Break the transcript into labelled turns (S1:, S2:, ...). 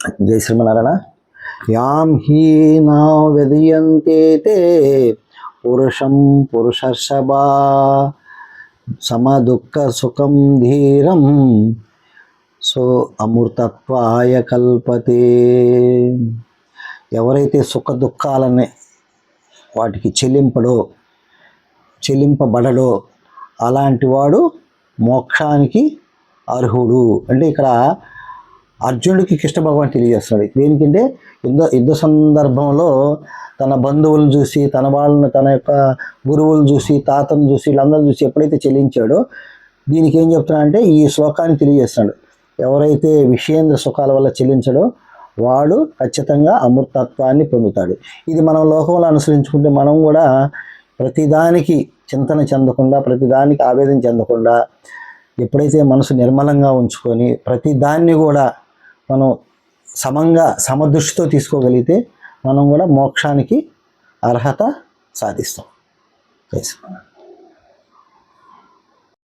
S1: జై శ్రీమన్నారాయణ. యాం హీ నా విదయంతే తే పురుషం పురుషర్షభా సమదుఃఖ సుఖం ధీరం సో అమృతత్వాయ కల్పతే. ఎవరైతే సుఖ దుఃఖాలని వాటికి చెల్లింపబడడో అలాంటి వాడు మోక్షానికి అర్హుడు. అంటే ఇక్కడ అర్జునుడికి కృష్ణ భగవాన్ తెలియజేస్తున్నాడు. దేనికంటే యుద్ధ సందర్భంలో తన బంధువులను చూసి, తన వాళ్ళని, తన యొక్క గురువులను చూసి, తాతను చూసి, వీళ్ళందరూ చూసి ఎప్పుడైతే చెల్లించాడో దీనికి ఏం చెప్తున్నాడంటే ఈ శ్లోకాన్ని తెలియజేస్తున్నాడు. ఎవరైతే విషయేంద్ర సుఖాల వల్ల చెల్లించడో వాడు ఖచ్చితంగా అమృతత్వాన్ని పొందుతాడు. ఇది మనం లోకంలో అనుసరించుకుంటే మనం కూడా ప్రతిదానికి చింతన చెందకుండా, ప్రతిదానికి ఆవేదన చెందకుండా, ఎప్పుడైతే మనసు నిర్మలంగా ఉంచుకొని ప్రతిదాన్ని కూడా మనం సమదృష్టితో తీసుకోగలిగితే మనం కూడా మోక్షానికి అర్హత సాధిస్తాం.